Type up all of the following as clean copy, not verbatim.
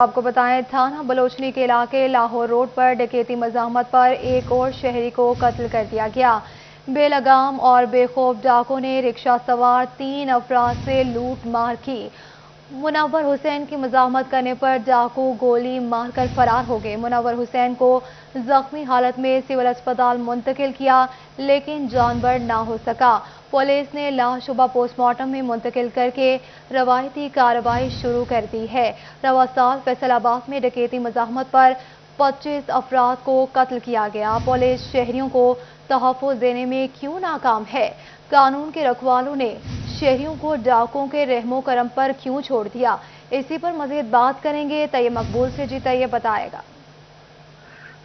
आपको बताएं, थाना बलोचनी के इलाके लाहौर रोड पर डकैती मज़ाहमत पर एक और शहरी को कत्ल कर दिया गया। बेलगाम और बेखौफ डाकुओं ने रिक्शा सवार 3 अफराद से लूट मार की। मुनव्वर हुसैन की मज़ाहमत करने पर डाकू गोली मारकर फरार हो गए। मुनव्वर हुसैन को जख्मी हालत में सिविल अस्पताल मुंतकिल किया, लेकिन जानबर ना हो सका। पुलिस ने लाश शुबा पोस्टमार्टम में मुंतकिल करके रवायती कार्रवाई शुरू कर दी है। रवा साल फैसलाबाद में डकैती मज़ाहमत पर 25 अफराद को कत्ल किया गया। पुलिस शहरियों को तहफ़्फ़ुज़ देने में क्यों नाकाम है? कानून के रखवालों ने शहरियों को डाकुओं के रहमो करम पर क्यों छोड़ दिया? इसी पर मजीद बात करेंगे तैयब मकबूल से। जी तैयब बताएगा।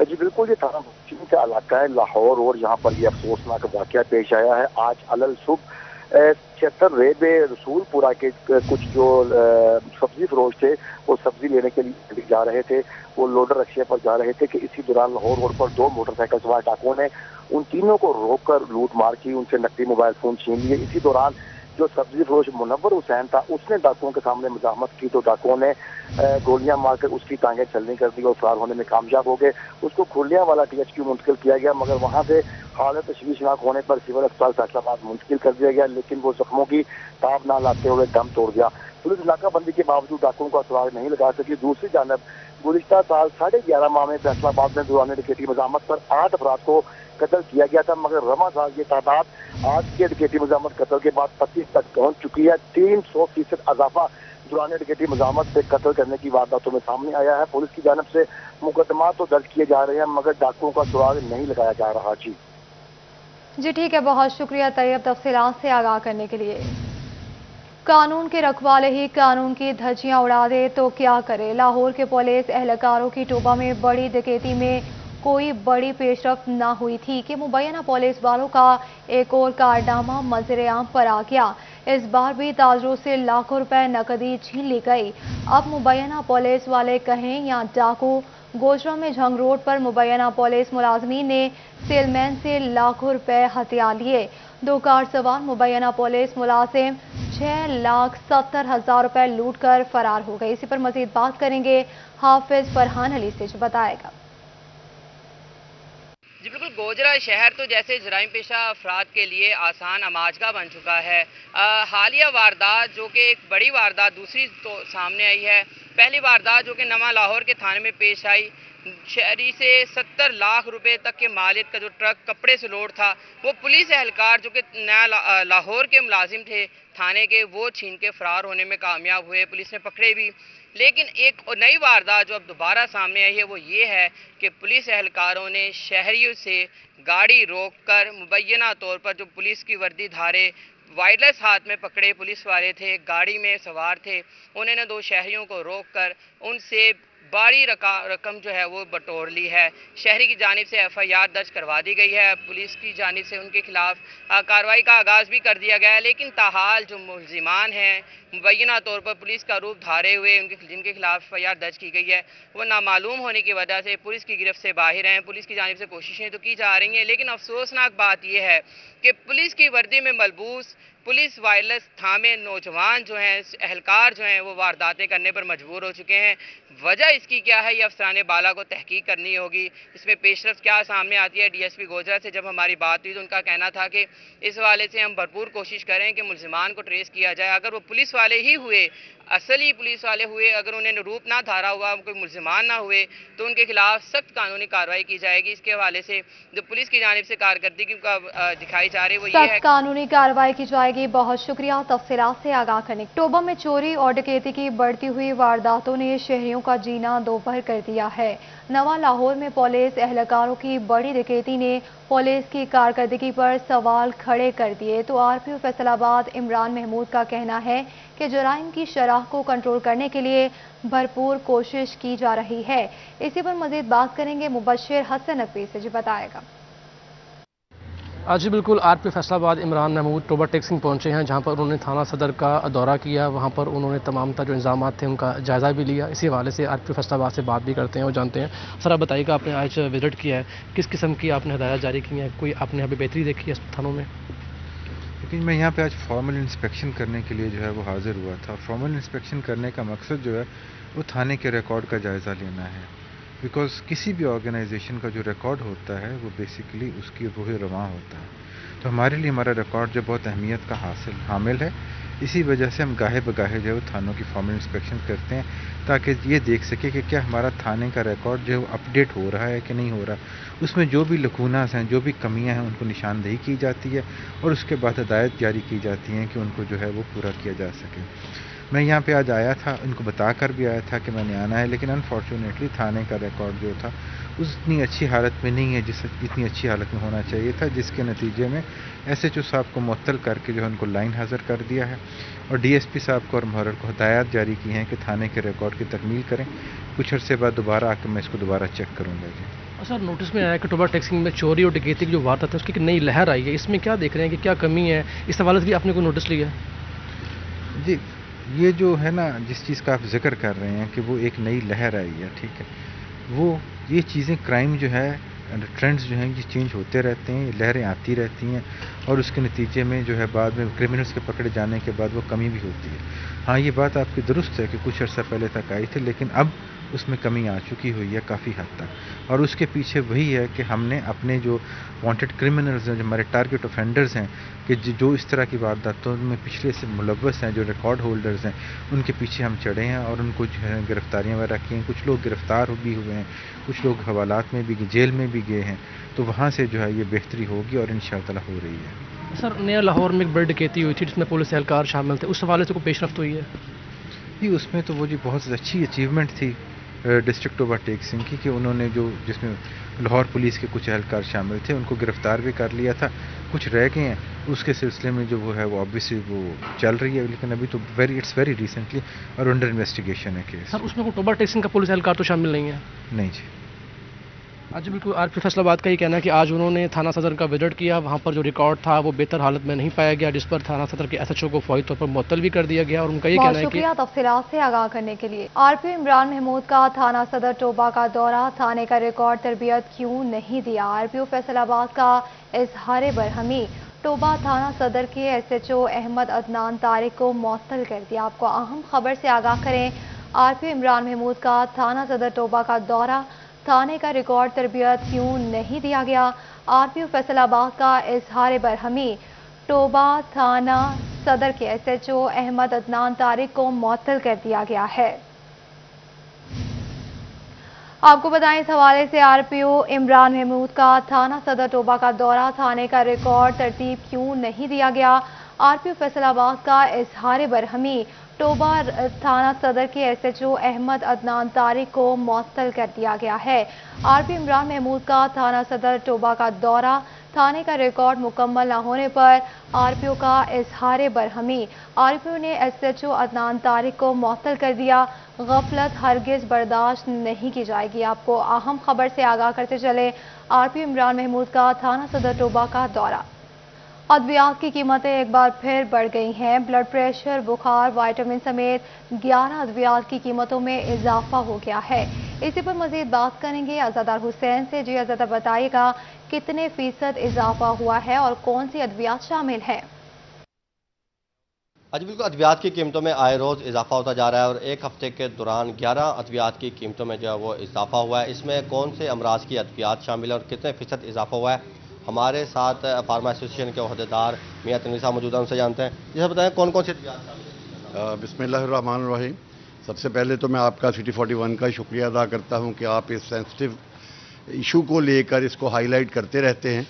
जी बिल्कुल, ये थाना बलोचनी का इलाका है लाहौर और यहाँ पर ये अफसोसनाक वाक़या पेश आया है। आज अलल सुबह 76 रेबे रसूलपुरा के कुछ जो सब्जी फरोश थे वो सब्जी लेने के लिए जा रहे थे। वो लोडर रिक्शे पर जा रहे थे कि इसी दौरान लाहौर रोड पर 2 मोटरसाइकिल सवार डाकुओं ने उन तीनों को रोककर लूट मार की, उनसे नकदी मोबाइल फोन छीन लिए। इसी दौरान जो सब्जी फरोश मुनव्वर हुसैन था उसने डाकुओं के सामने मज़ाहमत की तो डाकुओं ने गोलियां मारकर उसकी टांगें चलनी कर दी और फरार होने में कामयाब हो गए। उसको खुलिया वाला THQ मुंतकिल किया गया, मगर वहां से हालत तशवीशनाक होने पर सिविल अस्पताल फैसलाबाद मुंतकिल कर दिया गया, लेकिन वो जख्मों की ताब ना लाते हुए दम तोड़ दिया। पुलिस नाकाबंदी के बावजूद डाकुओं का सुराग नहीं लगा सकी। दूसरी जानब गुज़िश्ता साल 11.5 माह में फैसलाबाद में दौरान डकैती मज़ाहमत पर 8 अफराद को कत्ल किया गया था, मगर रवा साल ये तादाद आज के डकैती मज़ाहमत कत्ल के बाद 25 तक पहुंच चुकी है। 300% इजाफा दौरान डकैती मज़ाहमत से कत्ल करने की वारदातों में सामने आया है। पुलिस की जानब से मुकदमा तो दर्ज किए जा रहे हैं, मगर डाकुओं का सुराग नहीं लगाया जा रहा। जी ठीक है, बहुत शुक्रिया तैयब तफसीलात से आगाह करने के लिए। कानून के रखवाले ही कानून की धज्जियां उड़ा दे तो क्या करे? लाहौर के पुलिस एहलकारों की टोबा में बड़ी डकैती में कोई बड़ी पेशरफ्त ना हुई थी कि मुबैना पुलिस वालों का एक और कारनामा मंजर-ए-आम पर आ गया। इस बार भी ताजरों से लाखों रुपए नकदी छीन ली गई। अब मुबैना पुलिस वाले कहें या डाकू, गोशरा में झंग रोड पर मुबैना पुलिस मुलाजमीन ने सेलमैन से लाखों रुपए हथिया लिए। 2 कार सवार मुबैना पुलिस मुलाजिम 6,70,000 रुपए लूट कर फरार हो गए। इसी पर मजीद बात करेंगे हाफिज फरहान अली से, जो बताएगा। जी बिल्कुल, गोजरा शहर तो जैसे जराइम पेशा अफराद के लिए आसान अमाजगा बन चुका है। हालिया वारदात जो कि एक बड़ी वारदात दूसरी तो सामने आई है। पहली वारदात जो कि नवा लाहौर के थाने में पेश आई, शहरी से 70 लाख रुपए तक के मालिक का जो ट्रक कपड़े से लोड था वो पुलिस एहलकार जो कि नया लाहौर के मुलाजिम थे थाने के, वो छीन के फरार होने में कामयाब हुए। पुलिस ने पकड़े भी। लेकिन एक नई वारदात जो अब दोबारा सामने आई है वो ये है कि पुलिस एहलकारों ने शहरियों से गाड़ी रोककर मुबैना तौर पर जो पुलिस की वर्दी धारे वायरलेस हाथ में पकड़े पुलिस वाले थे, गाड़ी में सवार थे, उन्होंने 2 शहरियों को रोककर उनसे बड़ी रकम जो है वो बटोर ली है। शहरी की जानिब से FIR दर्ज करवा दी गई है। पुलिस की जानिब से उनके खिलाफ कार्रवाई का आगाज़ भी कर दिया गया है, लेकिन ताहाल जो मुलजिमान हैं मुबैना तौर पर पुलिस का रूप धारे हुए जिनके खिलाफ FIR दर्ज की गई है वो नामालूम होने की वजह से पुलिस की गिरफ्त से बाहर हैं। पुलिस की जानिब से कोशिशें तो की जा रही हैं, लेकिन अफसोसनाक बात यह है कि पुलिस की वर्दी में मलबूस पुलिस वायरलेस थामे नौजवान जो हैं, एहलकार जो हैं, वो वारदातें करने पर मजबूर हो चुके हैं। वजह इसकी क्या है, ये अफसरान बाला को तहकीक करनी होगी। इसमें पेशरफ्त क्या सामने आती है? DSP गोजरा से जब हमारी बात हुई तो उनका कहना था कि इस वाले से हम भरपूर कोशिश करें कि मुलजिमान को ट्रेस किया जाए। अगर वो पुलिस वाले ही हुए, असली पुलिस वाले हुए, अगर उन्हें रूप ना धारा हुआ, कोई मुलजिमान ना हुए, तो उनके खिलाफ सख्त कानूनी कार्रवाई की जाएगी। इसके हवाले से जो पुलिस की जानिब से कारकर्दगी दिखाई जा रही है वो ये है कानूनी कार्रवाई की जाएगी। बहुत शुक्रिया तफसीलात से आगाह करने। टोबा में चोरी और डकैती की बढ़ती हुई वारदातों ने शहरियों का जीना दोपहर कर दिया है। नवा लाहौर में पुलिस एहलकारों की बड़ी डकैती ने पुलिस की कारकर्दगी पर सवाल खड़े कर दिए। तो RPO फैसलाबाद इमरान महमूद का कहना है कि जराइम की शरह को कंट्रोल करने के लिए भरपूर कोशिश की जा रही है। इसी पर मजीद बात करेंगे मुबश्शिर हसन नकवी से, जो बताएगा। जी बिल्कुल, RPO फैसलाबाद इमरान महमूद टोबा टेक्सिंग पहुंचे हैं, जहां पर उन्होंने थाना सदर का दौरा किया। वहां पर उन्होंने तमाम जो इंतजाम थे उनका जायज़ा भी लिया। इसी हवाले से RPO फैसलाबाद से बात भी करते हैं और जानते हैं। सर, आप बताइएगा, आपने आज विजिट किया है, किस किस्म की आपने हदायत जारी की हैं? कोई आपने यहाँ पर बेहतरी देखी है थानों में? लेकिन मैं यहाँ पे आज फॉर्मल इंस्पेक्शन करने के लिए जो है वो हाज़िर हुआ था। फॉर्मल इंस्पेक्शन करने का मकसद जो है وہ تھانے کے ریکارڈ کا جائزہ لینا ہے، بیکاز کسی بھی آرگنائزیشن کا جو ریکارڈ ہوتا ہے وہ بیسیکلی اس کی روح رواں ہوتا ہے. تو ہمارے لیے ہمارا ریکارڈ جو بہت اہمیت کا حامل ہے، اسی وجہ سے ہم گاہے بگاہے جو ہے تھانوں کی فارمل انسپیکشن کرتے ہیں تاکہ یہ دیکھ سکے کہ کیا ہمارا تھانے کا ریکارڈ جو ہے وہ اپڈیٹ ہو رہا ہے کہ نہیں ہو رہا. اس میں جو بھی لکوناز ہیں، جو بھی کمیاں ہیں، ان کو نشاندہی کی جاتی ہے اور اس کے بعد ہدایت جاری کی جاتی ہیں کہ ان کو جو ہے وہ پورا کیا جا سکے. میں یہاں پہ آج آیا تھا، ان کو بتا کر بھی آیا تھا کہ میں نے آنا ہے، لیکن انفارچونیٹلی تھانے کا ریکارڈ جو تھا اتنی اچھی حالت میں نہیں ہے جتنی اچھی حالت میں ہونا چاہیے تھا، جس کے نتیجے میں ایس ایچ او صاحب کو معطل کر کے جو ہے ان کو لائن حاضر کر دیا ہے اور ڈی ایس پی صاحب کو اور محرر کو ہدایات جاری کی ہیں کہ تھانے کے ریکارڈ کی تکمیل کریں. کچھ عرصے بعد دوبارہ آ کے میں اس کو دوبارہ چیک کروں گا. جی سر، نوٹس میں آیا کہ ٹوبا ٹیکسنگ میں چوری اور ڈکیتی کی جو واردات ہے اس کی ایک نئی لہر آئی ہے، اس میں کیا دیکھ رہے ہیں کہ کیا کمی ہے؟ اس حوالے سے بھی آپ نے کوئی نوٹس لیا ہے؟ جی، یہ جو ہے نا جس چیز کا آپ ذکر کر رہے ہیں کہ وہ ایک نئی لہر آئی ہے، ٹھیک ہے، وہ یہ چیزیں کرائم جو ہے ٹرینڈز جو ہیں یہ چینج ہوتے رہتے ہیں، لہریں آتی رہتی ہیں اور اس کے نتیجے میں جو ہے بعد میں کرمنلز کے پکڑے جانے کے بعد وہ کمی بھی ہوتی ہے. ہاں، یہ بات آپ کی درست ہے کہ کچھ عرصہ پہلے تک آئی تھی، لیکن اب اس میں کمی آ چکی ہوئی ہے کافی حد تک، اور اس کے پیچھے وہی ہے کہ ہم نے اپنے جو وانٹڈ کرمنلز ہیں، جو ہمارے ٹارگٹ آفینڈرز ہیں، کہ جو اس طرح کی وارداتوں میں پچھلے سے ملوث ہیں، جو ریکارڈ ہولڈرز ہیں، ان کے پیچھے ہم چڑھے ہیں اور ان کو جو ہے گرفتاریاں وغیرہ کی ہیں. کچھ لوگ گرفتار بھی ہوئے ہیں، کچھ لوگ حوالات میں بھی جیل میں بھی گئے ہیں. تو وہاں سے جو ہے یہ بہتری ہوگی اور انشاءاللہ ہو رہی ہے. سر، نیا لاہور میں ایک بڑی ڈکیتی ہوئی تھی جس میں پولیس اہلکار شامل تھے، اس حوالے سے کوئی پیش رفت ہوئی ہے؟ جی، اس میں تو وہ جی بہت اچھی اچیومنٹ تھی ڈسٹرکٹ ٹوبا ٹیکسنگ کی کہ انہوں نے جس میں لاہور پولیس کے کچھ اہلکار شامل تھے ان کو گرفتار بھی کر لیا تھا. کچھ رہ گئے ہیں، اس کے سلسلے میں جو وہ ہے وہ آبویسلی وہ چل رہی ہے، لیکن ابھی تو اٹس ویری ریسنٹلی اور انڈر انویسٹیگیشن ہے کیس. سر، اس میں کوئی ٹوبا ٹیکسنگ کا پولیس اہلکار تو شامل نہیں ہے؟ نہیں جی. آج بالکل آر پی فیصل آباد کا یہ کہنا ہے کہ آج انہوں نے تھانہ صدر کا وزٹ کیا، وہاں پر جو ریکارڈ تھا وہ بہتر حالت میں نہیں پایا گیا، جس پر تھانہ صدر کے ایس ایچ او کو فوری طور پر معطل بھی کر دیا گیا. اور ان کا یہ کہنا ہے کہ شکریہ تفصیلات سے آگاہ کرنے کے لیے. آر پی عمران محمود کا تھانہ صدر ٹوبا کا دورہ، تھانے کا ریکارڈ تربیت کیوں نہیں دیا؟ آر پی او فیصل آباد کا اظہار برہمی، ٹوبا تھانہ صدر کے S H O Ahmad Adnan Tariq کو معطل کر دیا. آپ کو اہم خبر سے آگاہ کریں، آر پی عمران محمود کا تھانہ صدر ٹوبا کا دورہ، تھانے کا ریکارڈ تربیت کیوں نہیں دیا گیا؟ آر پی او فیصل آباد کا اظہار برہمی، ٹوبا تھانہ صدر کے S H O Ahmad Adnan Tariq کو معطل کر دیا گیا ہے. آپ کو بتائیں اس حوالے سے آر پی او عمران محمود کا تھانہ صدر ٹوبا کا دورہ، تھانے کا ریکارڈ ترتیب کیوں نہیں دیا گیا؟ آر پی او فیصل آباد کا اظہار برہمی، ٹوبا تھانہ صدر کے S H O Ahmad Adnan Tariq کو معطل کر دیا گیا ہے. آر پی عمران محمود کا تھانہ صدر ٹوبا کا دورہ، تھانے کا ریکارڈ مکمل نہ ہونے پر آر پی او کا اظہار برہمی، آر پی او نے S H O Adnan Tariq کو معطل کر دیا. غفلت ہرگز برداشت نہیں کی جائے گی. آپ کو اہم خبر سے آگاہ کرتے چلے، آر پی عمران محمود کا تھانہ صدر ٹوبا کا دورہ. ادویات کی قیمتیں ایک بار پھر بڑھ گئی ہیں. بلڈ پریشر، بخار، وائٹامن سمیت 11 ادویات کی قیمتوں میں اضافہ ہو گیا ہے. اسی پر مزید بات کریں گے عزادار حسین سے. جی عزادار، بتائیے گا کتنے فیصد اضافہ ہوا ہے اور کون سی ادویات شامل ہیں؟ بالکل، ادویات کی قیمتوں میں آئے روز اضافہ ہوتا جا رہا ہے اور ایک ہفتے کے دوران 11 ادویات کی قیمتوں میں جو ہے وہ اضافہ ہوا ہے. اس میں کون سے امراض کی ادویات شامل ہیں اور کتنے فیصد اضافہ ہوا ہے؟ ہمارے ساتھ فارما ایسوسی ایشن کے عہدیدار میاں تنویر صاحب موجود ہیں، ان سے جانتے ہیں. جیسے بتائیں کون کون سی ادویات شامل ہیں؟ بسم اللہ الرحمن الرحیم. سب سے پہلے تو میں آپ کا سٹی 41 کا شکریہ ادا کرتا ہوں کہ آپ اس سینسٹیو ایشو کو لے کر اس کو ہائی لائٹ کرتے رہتے ہیں.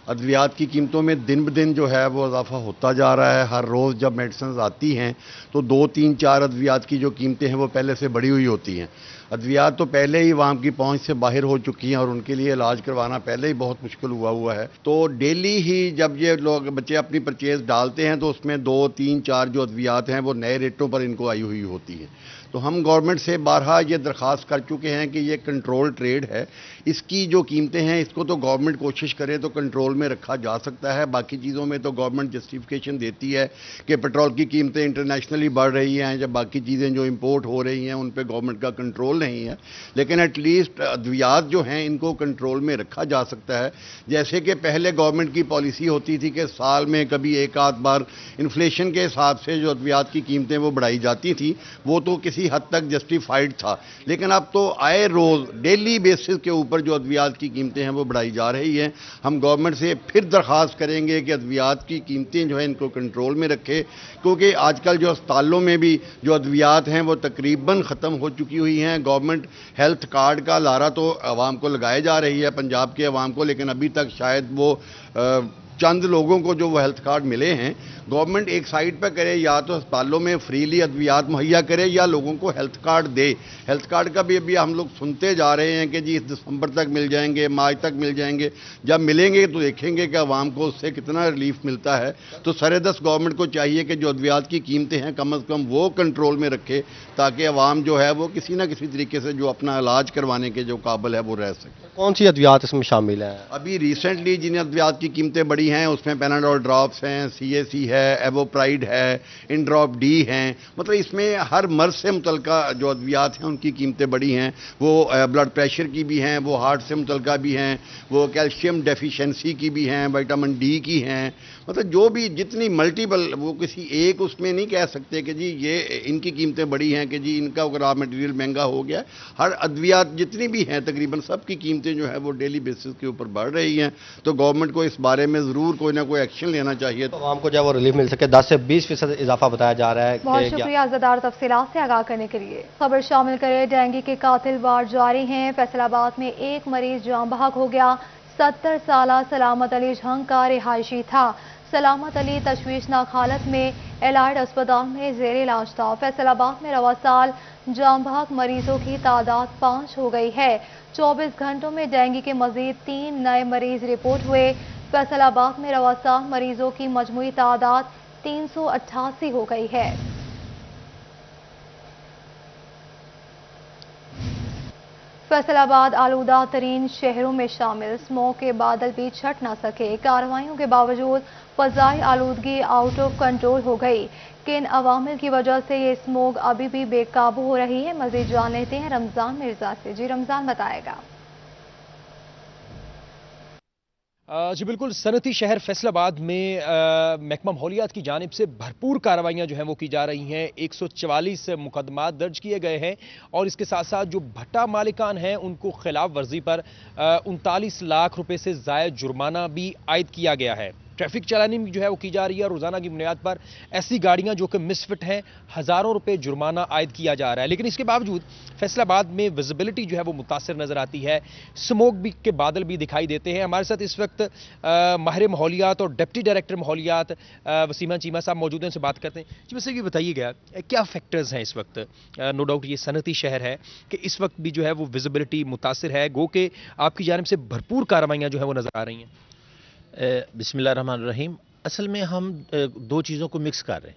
ادویات کی قیمتوں میں دن بدن جو ہے وہ اضافہ ہوتا جا رہا ہے. ہر روز جب میڈیسنز آتی ہیں تو 2، 3، 4 ادویات کی جو قیمتیں ہیں وہ پہلے سے بڑھی ہوئی ہوتی ہیں. ادویات تو پہلے ہی عوام کی پہنچ سے باہر ہو چکی ہیں اور ان کے لیے علاج کروانا پہلے ہی بہت مشکل ہوا ہے. تو ڈیلی ہی جب یہ لوگ بچے اپنی پرچیز ڈالتے ہیں تو اس میں 2، 3، 4 جو ادویات ہیں وہ نئے ریٹوں پر ان کو آئی ہوئی ہوتی ہیں. تو ہم گورنمنٹ سے بارہا یہ درخواست کر چکے ہیں کہ یہ کنٹرول ٹریڈ ہے، اس کی جو قیمتیں ہیں اس کو تو گورنمنٹ کوشش کرے تو کنٹرول میں رکھا جا سکتا ہے. باقی چیزوں میں تو گورنمنٹ جسٹیفیکیشن دیتی ہے کہ پیٹرول کی قیمتیں انٹرنیشنلی بڑھ رہی ہیں، جب باقی چیزیں جو امپورٹ ہو رہی ہیں ان پہ گورنمنٹ کا کنٹرول نہیں ہے. لیکن ایٹ لیسٹ ادویات جو ہیں ان کو کنٹرول میں رکھا جا سکتا ہے. جیسے کہ پہلے گورنمنٹ کی پالیسی ہوتی تھی کہ سال میں کبھی ایک آدھ بار انفلیشن کے حساب سے جو ادویات کی قیمتیں وہ بڑھائی جاتی تھیں، وہ تو کسی किसी हद तक जस्टिफाइड था, लेकिन अब तो आए रोज़ डेली बेसिस के ऊपर जो अद्वियात की कीमतें हैं वो बढ़ाई जा रही हैं। हम गवर्नमेंट से फिर दरख्वास्त करेंगे कि अद्वियात की कीमतें जो है इनको कंट्रोल में रखे, क्योंकि आजकल जो अस्पतालों में भी जो अद्वियात हैं वो तकरीबन ख़त्म हो चुकी हुई हैं। गवर्नमेंट हेल्थ कार्ड का लारा तो आवाम को लगाए जा रही है, पंजाब के आवाम को, लेकिन अभी तक शायद वो चंद लोगों को जो वो हेल्थ कार्ड मिले हैं। गवर्नमेंट एक साइड पर करे, या तो अस्पतालों में फ्रीली अद्वियात मुहैया करे या लोगों को हेल्थ कार्ड दे। हेल्थ कार्ड का भी अभी हम लोग सुनते जा रहे हैं कि जी इस दिसंबर तक मिल जाएंगे, मार्च तक मिल जाएंगे। जब मिलेंगे तो देखेंगे कि आवाम को उससे कितना रिलीफ मिलता है। तो सरेदस गवर्नमेंट को चाहिए कि जो अद्वियात की कीमतें हैं कम अज़ कम वो कंट्रोल में रखे, ताकि आवाम जो है वो किसी न किसी तरीके से जो अपना इलाज करवाने के जो काबिल है वो रह सके। कौन सी अद्वियात इसमें शामिल हैं? अभी रिसेंटली जिन अद्वियात की कीमतें बढ़ी हैं उसमें पैनाडोल ड्रॉप्स हैं, CAC है, एवोप्राइड है, इंड्रॉप डी हैं। मतलब इसमें हर मर्ज से मुतल्लिका जो अद्वियात हैं उनकी कीमतें बढ़ी हैं। वो ब्लड प्रेशर की भी हैं, वो हार्ट से मुतल्लिका भी हैं, वो कैल्शियम डेफिशिएंसी की भी हैं, विटामिन D की हैं। मतलब जो भी जितनी मल्टीपल, वो किसी एक उसमें नहीं कह सकते कि जी ये इनकी कीमतें बढ़ी हैं कि जी इनका रॉ मटेरियल महंगा हो गया। हर अद्वियात जितनी भी हैं तकरीबन सब की कीमतें जो है वो डेली बेसिस के ऊपर बढ़ रही हैं। तो गवर्नमेंट को इस बारे में ज़रूर कोई ना कोई एक्शन लेना चाहिए। तो आवाम को जो है वो रिलीफ मिल सके। 10 से 20% इजाफा बताया जा रहा है। बहुत शुक्रिया ज़दार तफसीलात से आगाह करने के लिए। खबर शामिल करें, डेंगू के कातिल वार जारी हैं। फैसलाबाद में एक मरीज जान बहक हो गया। 70 साला सलामत अली झंग का रिहायशी था। सलामत अली तशवीशनाक हालत में एलाइड अस्पताल में जेर इलाज था। फैसलाबाद में रवा साल जान बहक मरीजों की तादाद 5 हो गई है। 24 घंटों में डेंगू के मजीद 3 नए मरीज रिपोर्ट हुए। फैसलाबाद में रवा साल मरीजों की मजमूई तादाद 388 हो गई है। फैसलाबाद आलूदा तरीन शहरों में शामिल। स्मोक के बादल भी छट न सके। कार्रवाइयों के बावजूद फजाई आलूदगी आउट ऑफ कंट्रोल हो गई। किन अवामिल की वजह से ये स्मोक अभी भी बेकाबू हो रही है, मजीद जान लेते हैं रमजान मिर्जा से। जी रमजान बताएगा। जी बिल्कुल, सनती शहर फैसलाबाद में महकमा माहौलियात की जानिब से भरपूर कार्रवाइयाँ जो हैं वो की जा रही हैं। 144 मुकदमात दर्ज किए गए हैं और इसके साथ साथ जो भट्टा मालिकान हैं उनको खिलाफ वर्जी पर 39 लाख रुपए से ज़ायद जुर्माना भी आयद किया गया है। ट्रैफिक चलानी जो है वो की जा रही है। रोज़ाना की बुनियाद पर ऐसी गाड़ियां जो कि मिसफिट हैं हज़ारों रुपए जुर्माना आयद किया जा रहा है। लेकिन इसके बावजूद फैसलाबाद में विजिबिलिटी जो है वो मुतासिर नज़र आती है। स्मोक भी के बादल भी दिखाई देते हैं। हमारे साथ इस वक्त माहिर माहौलियात और डिप्टी डायरेक्टर माहौलियात वसीमा चीमा साहब मौजूद हैं, उनसे बात करते हैं। जी वैसे भी बताइएगा क्या फैक्टर्स हैं इस वक्त? नो डाउट ये सनती शहर है कि इस वक्त भी जो है वो विजिबिलिटी मुतासिर है, गो के आपकी जानिब से भरपूर कार्रवाइयाँ जो है वो नज़र आ रही हैं। बिस्मिल्लाहिर्रहमानिर्रहीम। असल में हम दो चीज़ों को मिक्स कर रहे हैं।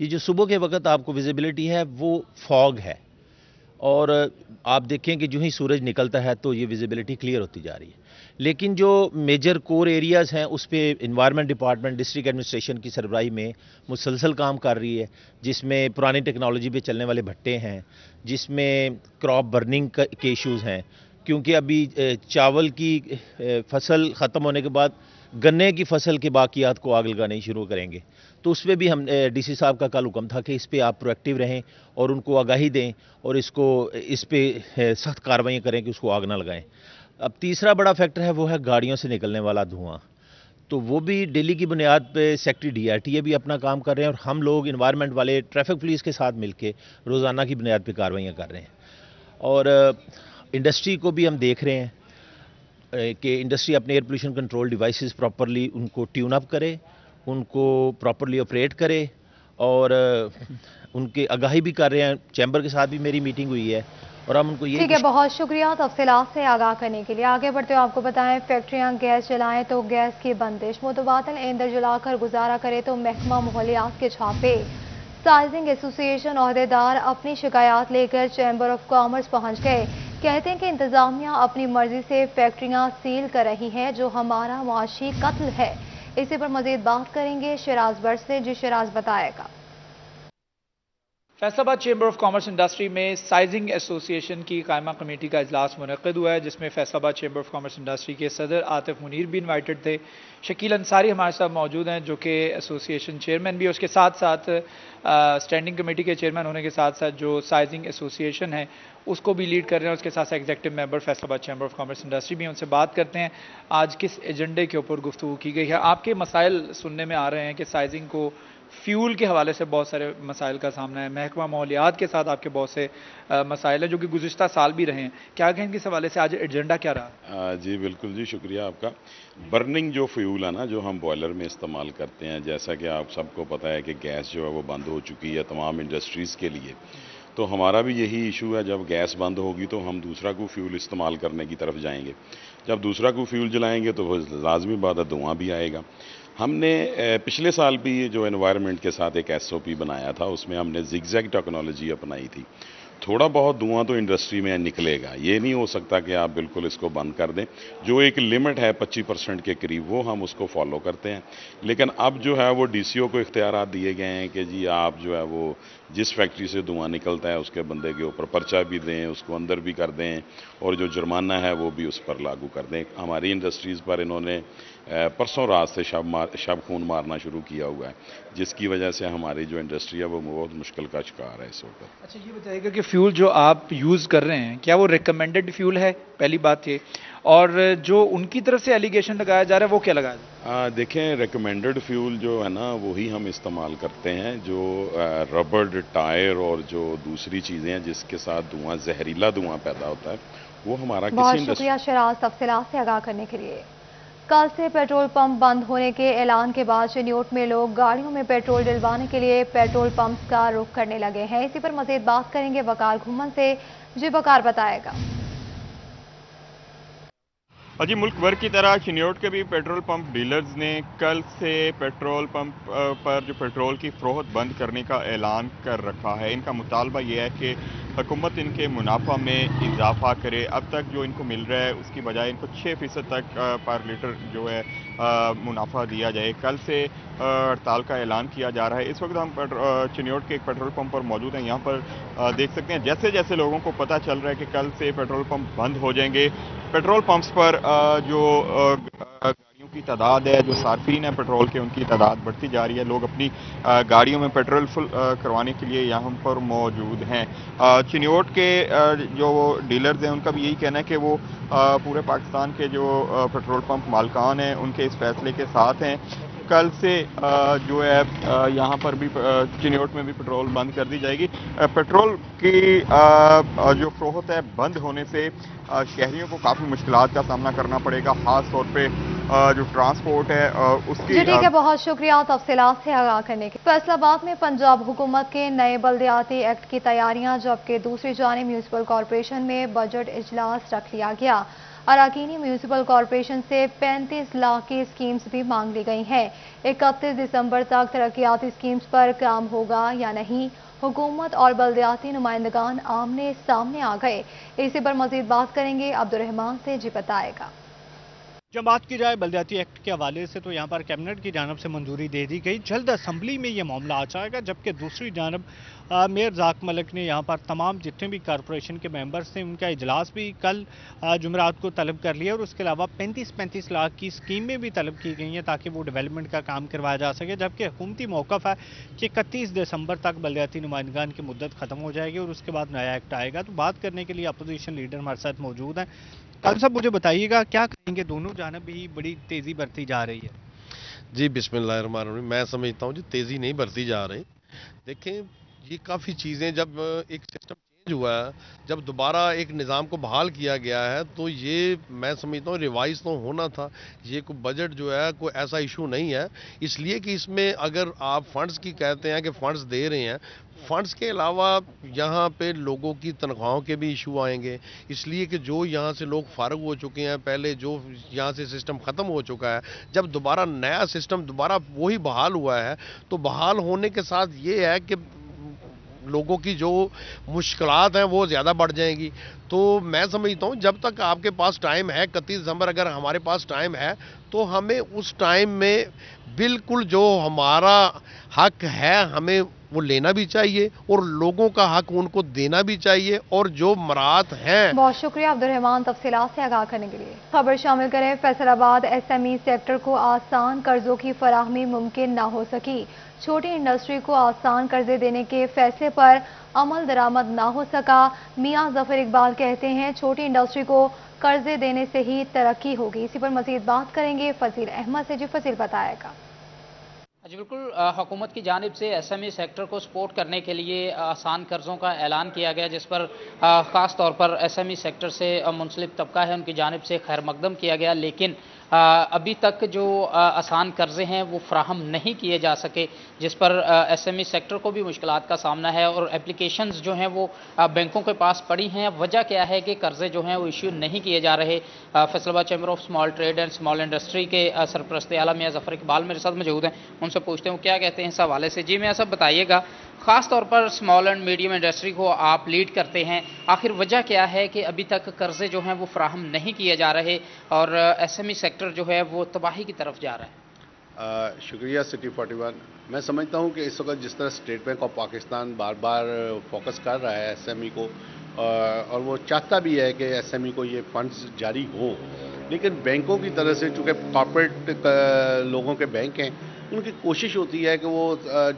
ये जो सुबह के वक्त आपको विजिबिलिटी है वो फॉग है, और आप देखें कि जो ही सूरज निकलता है तो ये विजिबिलिटी क्लियर होती जा रही है। लेकिन जो मेजर कोर एरियाज़ हैं उस पर इन्वायरमेंट डिपार्टमेंट डिस्ट्रिक्ट एडमिनिस्ट्रेशन की सरबराही में मुसलसल काम कर रही है, जिसमें पुरानी टेक्नोलॉजी पे चलने वाले भट्टे हैं, जिसमें क्रॉप बर्निंग के इश्यूज़ हैं। क्योंकि अभी चावल की फसल ख़त्म होने के बाद गन्ने की फसल के बाकियात को आग लगाने शुरू करेंगे, तो उस पर भी हम DC साहब का कल हुक्म था कि इस पर आप प्रोएक्टिव रहें और उनको आगाही दें और इस पर सख्त कार्रवाई करें कि उसको आग ना लगाएं। अब तीसरा बड़ा फैक्टर है वो है गाड़ियों से निकलने वाला धुआं। तो वो भी डेली की बुनियाद पे सेक्रेटरी DRTA भी अपना काम कर रहे हैं और हम लोग इन्वायरमेंट वाले ट्रैफिक पुलिस के साथ मिलकर रोज़ाना की बुनियाद पर कार्रवाइयाँ कर रहे हैं। और इंडस्ट्री को भी हम देख रहे हैं कि इंडस्ट्री अपने air pollution control devices properly उनको ट्यून अप करे, उनको प्रॉपरली ऑपरेट करे और उनके आगाही भी कर रहे हैं। चैम्बर के साथ भी मेरी मीटिंग हुई है और हम उनको ये ठीक है, बहुत शुक्रिया तफसीलात से आगाह करने के लिए। आगे बढ़ते हुए आपको बताएं, फैक्ट्रियां गैस जलाएं तो गैस की बंदिश, मुतबादल ईंधन जलाकर गुजारा करे तो महकमा माहौलियात के छापे। साइजिंग एसोसिएशन ओहदेदार अपनी शिकायत लेकर चैम्बर ऑफ कॉमर्स पहुंच गए। कहते हैं कि इंतजामिया अपनी मर्जी से फैक्ट्रियां सील कर रही हैं, जो हमारा मुआशी कत्ल है। इसी पर मजीद बात करेंगे शिराज बट से। जी शिराज बताएगा। Faisalabad chamber of commerce industry में साइजिंग एसोसिएशन की कायमा कमेटी का इजलास मुनक्किद हुआ है, जिसमें Faisalabad chamber of commerce industry के सदर आतिफ मुनीर भी इन्वाइटेड थे। शकील अंसारी हमारे साथ मौजूद हैं, जो कि एसोसिएशन चेयरमैन भी, उसके साथ साथ स्टैंडिंग कमेटी के चेयरमैन होने के साथ साथ जो साइजिंग एसोसिएशन है उसको भी लीड कर रहे हैं, उसके साथ साथ executive member Faisalabad chamber of commerce industry भी। उनसे बात करते हैं आज किस एजेंडे के ऊपर गुफ्तगू की गई है। आपके मसाइल सुनने में आ रहे हैं कि साइजिंग को फ्यूल के हवाले से बहुत सारे मसाइल का सामना है, महकमा माहौलियात के साथ आपके बहुत से मसाइल हैं जो कि गुज़िश्ता साल भी रहे हैं, क्या कहेंगे इस हवाले से आज एजेंडा क्या रहा? जी बिल्कुल जी, शुक्रिया आपका। बर्निंग जो फ्यूल है ना, जो हम बॉयलर में इस्तेमाल करते हैं, जैसा कि आप सबको पता है कि गैस जो है वो बंद हो चुकी है तमाम इंडस्ट्रीज़ के लिए, तो हमारा भी यही इशू है, जब गैस बंद होगी तो हम दूसरा को फ्यूल इस्तेमाल करने की तरफ जाएंगे। जब दूसरा को फ्यूल जलाएंगे तो लाजमी बात है धुआं भी आएगा। हमने पिछले साल भी जो एनवायरनमेंट के साथ एक SOP बनाया था, उसमें हमने जिगजैग टेक्नोलॉजी अपनाई थी। थोड़ा बहुत धुआं तो इंडस्ट्री में निकलेगा, ये नहीं हो सकता कि आप बिल्कुल इसको बंद कर दें। जो एक लिमिट है 25% के करीब, वो हम उसको फॉलो करते हैं। लेकिन अब जो है वो DCO को इख्तियारात दिए गए हैं कि जी आप जो है वो जिस फैक्ट्री से धुआं निकलता है उसके बंदे के ऊपर पर्चा भी दें, उसको अंदर भी कर दें, और जो जुर्माना है वो भी उस पर लागू कर दें। हमारी इंडस्ट्रीज़ पर इन्होंने परसों रात से शब खून मारना शुरू किया हुआ है, जिसकी वजह से हमारी जो इंडस्ट्री है वो बहुत मुश्किल का शिकार है इस वक्त। अच्छा, ये बताइएगा कि फ्यूल जो आप यूज़ कर रहे हैं क्या वो रिकमेंडेड फ्यूल है, पहली बात ये, और जो उनकी तरफ से एलिगेशन लगाया जा रहा है वो क्या लगाया जा रहा है? देखें, रिकमेंडेड फ्यूल जो है ना वही हम इस्तेमाल करते हैं। जो रबड़ टायर और जो दूसरी चीज़ें हैं जिसके साथ धुआं, जहरीला धुआं पैदा होता है, वो हमारा बहुत किसी शुक्रिया शराज तफसीलात से आगाह करने के लिए। कल से पेट्रोल पंप बंद होने के ऐलान के बाद चिन्योट में लोग गाड़ियों में पेट्रोल डलवाने के लिए पेट्रोल पंप्स का रुख करने लगे हैं। इसी पर मजीद बात करेंगे वकार घुमन से। जी वकार बताएगा। जी, मुल्क भर की तरह चिन्योट के भी पेट्रोल पंप डीलर्स ने कल से पेट्रोल पंप पर जो पेट्रोल की फरोख्त बंद करने का ऐलान कर रखा है। इनका मुतालबा यह है कि हुकूमत इनके मुनाफा में इजाफा करे। अब तक जो इनको मिल रहा है उसकी बजाय इनको 6% तक पर लीटर जो है मुनाफा दिया जाए। कल से हड़ताल का ऐलान किया जा रहा है। इस वक्त हम चिन्योट के एक पेट्रोल पंप पर मौजूद हैं। यहाँ पर देख सकते हैं जैसे जैसे लोगों को पता चल रहा है कि कल से पेट्रोल पंप बंद हो जाएंगे, पेट्रोल पंप्स पर जो गाड़ियों की तादाद है, जो सार्फिन है पेट्रोल के, उनकी तादाद बढ़ती जा रही है। लोग अपनी गाड़ियों में पेट्रोल फुल करवाने के लिए यहाँ पर मौजूद हैं। चिन्योट के जो डीलर्स हैं उनका भी यही कहना है कि वो पूरे पाकिस्तान के जो पेट्रोल पंप मालिकान हैं उनके इस फैसले के साथ हैं। कल से जो है यहाँ पर भी चिन्योट में भी पेट्रोल बंद कर दी जाएगी। पेट्रोल की जो फरोख्त है बंद होने से शहरियों को काफ़ी मुश्किलात का सामना करना पड़ेगा, ख़ास तौर पे जो ट्रांसपोर्ट है उसकी। जी ठीक है, बहुत शुक्रिया तफसीलात से आगाह करने के। फैसलाबाद में पंजाब हुकूमत के नए बल्दियाती एक्ट की तैयारियां, जबकि दूसरी जानिब म्यूनसिपल कॉरपोरेशन में बजट इजलास रख लिया गया। अराकीनी म्यूनसिपल कॉरपोरेशन से 35 लाख की स्कीम्स भी मांग ली गई हैं। 31 दिसंबर तक तरक्याती स्कीम्स पर काम होगा या नहीं, हुकूमत और बल्दियाती नुमाइंदगान आमने सामने आ गए। इसी पर मजीद बात करेंगे अब्दुर्रहमान से। जी बताएगा। जब बात की जाए बल्दियाती एक्ट के हवाले से तो यहाँ पर कैबिनेट की जानब से मंजूरी दे दी गई, जल्द असम्बली में ये मामला आ जाएगा। जबकि दूसरी जानब मेयर ज़ाक मलिक ने यहाँ पर तमाम जितने भी कॉरपोरेशन के मेंबर्स थे उनका इजलास भी कल जुमेरात को तलब कर लिया, और उसके अलावा 35 लाख की स्कीमें भी तलब की गई हैं ताकि वो डेवलपमेंट का काम करवाया जा सके। जबकि हुकूमती मौक़िफ़ है कि 31 दिसंबर तक बल्दियाती नुमाइंदगान की मुद्दत ख़त्म हो जाएगी और उसके बाद नया एक्ट आएगा। तो बात करने के लिए अपोजिशन लीडर हमारे साथ मौजूद हैं। कल साहब मुझे बताइएगा क्या कहेंगे, दोनों जानब ही बड़ी तेज़ी बरती जा रही है? जी बिस्मिल्लाहिर्रहमानिर्रहीम, मैं समझता हूँ जी तेज़ी नहीं बरती जा रही। देखें, ये काफ़ी चीज़ें जब एक सिस्टम चेंज हुआ है, जब दोबारा एक निज़ाम को बहाल किया गया है, तो ये मैं समझता हूँ रिवाइज तो होना था। ये कोई बजट जो है कोई ऐसा इशू नहीं है, इसलिए कि इसमें अगर आप फंड्स की कहते हैं कि फंड्स दे रहे हैं, फंड्स के अलावा यहाँ पे लोगों की तनख्वाहों के भी इशू आएंगे, इसलिए कि जो यहाँ से लोग फारग हो चुके हैं, पहले जो यहाँ से सिस्टम ख़त्म हो चुका है, जब दोबारा नया सिस्टम दोबारा वही बहाल हुआ है, तो बहाल होने के साथ ये है कि लोगों की जो मुश्किलात हैं वो ज़्यादा बढ़ जाएंगी। तो मैं समझता हूँ जब तक आपके पास टाइम है, 31 दिसंबर अगर हमारे पास टाइम है, तो हमें उस टाइम में बिल्कुल जो हमारा हक है हमें वो लेना भी चाहिए और लोगों का हक उनको देना भी चाहिए, और जो मराहत हैं। बहुत शुक्रिया अब्दुर्रहमान तफसीलात से आगाह करने के लिए। खबर शामिल करें, फैसलाबाद SME सेक्टर को आसान कर्जों की फराहमी मुमकिन ना हो सकी। छोटी इंडस्ट्री को आसान कर्जे देने के फैसले पर अमल दरामद ना हो सका। मियां जफर इकबाल कहते हैं छोटी इंडस्ट्री को कर्जे देने से ही तरक्की होगी। इसी पर मजीद बात करेंगे फजील अहमद से। जी फजील बताएगा। जी बिल्कुल, हुकूमत की जानिब से SME सेक्टर को सपोर्ट करने के लिए आसान कर्ज़ों का ऐलान किया गया, जिस पर ख़ास तौर पर SME सेक्टर से मुंसलिक तबका है उनकी जानिब से खैर मकदम किया गया, लेकिन अभी तक जो आसान कर्ज़े हैं वो फ्राहम नहीं किए जा सके, जिस पर SME सेक्टर को भी मुश्किलात का सामना है और एप्लीकेशंस जो हैं वो बैंकों के पास पड़ी हैं। वजह क्या है कि कर्ज़े जो हैं वो इश्यू नहीं किए जा रहे। Faisalabad chamber of small trade and small industry के सरपरस्त आला मियां जफर इकबाल मेरे साथ मौजूद हैं, उनसे पूछते हैं क्या कहते हैं इस हवाले से। जी मियां साहब बताइएगा, ख़ास तौर पर स्मॉल एंड मीडियम इंडस्ट्री को आप लीड करते हैं, आखिर वजह क्या है कि अभी तक कर्ज़े जो हैं वो फ्राहम नहीं किए जा रहे और SME सेक्टर जो है वो तबाही की तरफ जा रहा है? शुक्रिया सिटी 41। मैं समझता हूं कि इस वक्त जिस तरह state bank of Pakistan bar bar focus कर रहा है SME को, और वो चाहता भी है कि SME को ये फंड्स जारी हो, लेकिन बैंकों की तरफ से चूँकि कॉर्पोरेट लोगों के बैंक हैं, उनकी कोशिश होती है कि वो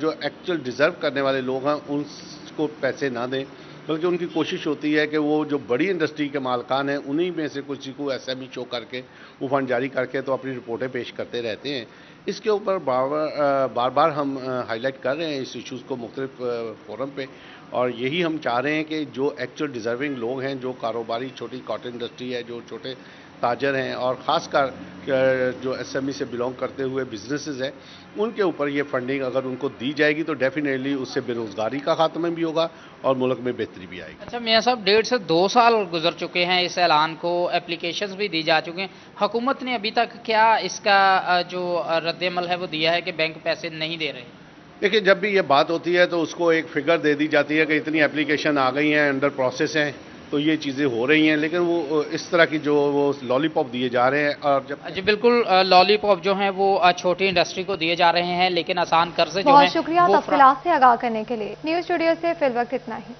जो एक्चुअल डिज़र्व करने वाले लोग हैं उनको पैसे ना दें, बल्कि उनकी कोशिश होती है कि वो जो बड़ी इंडस्ट्री के मालकान हैं उन्हीं में से कुछ को SME शो करके वो फंड जारी करके तो अपनी रिपोर्टें पेश करते रहते हैं। इसके ऊपर बार बार हम हाईलाइट कर रहे हैं इस इश्यूज़ को मुख्तलिफ फोरम पे, और यही हम चाह रहे हैं कि जो एक्चुअल डिज़र्विंग लोग हैं, जो कारोबारी छोटी कॉटन इंडस्ट्री है, जो छोटे ताजर हैं, और ख़ासकर जो SME से बिलोंग करते हुए बिजनेसेस हैं, उनके ऊपर ये फंडिंग अगर उनको दी जाएगी तो डेफिनेटली उससे बेरोज़गारी का खात्मा भी होगा और मुल्क में बेहतरी भी आएगी। अच्छा मियां साहब, 1.5 से 2 साल गुजर चुके हैं इस ऐलान को, एप्लीकेशंस भी दी जा चुके हैं, हुकूमत ने अभी तक क्या इसका जो रद्द-ए-अमल है वो दिया है कि बैंक पैसे नहीं दे रहे? देखिए, जब भी ये बात होती है तो उसको एक फिगर दे दी जाती है कि इतनी एप्लीकेशन आ गई हैं, अंडर प्रोसेस हैं, तो ये चीज़ें हो रही हैं, लेकिन वो इस तरह की जो वो लॉलीपॉप दिए जा रहे हैं। और जब जी बिल्कुल, लॉलीपॉप जो हैं वो छोटी इंडस्ट्री को दिए जा रहे हैं, लेकिन आसान कर्जे जो हैं। बहुत शुक्रिया तफसीलात से आगाह करने के लिए। न्यूज़ स्टूडियो से फिल वक्त इतना ही।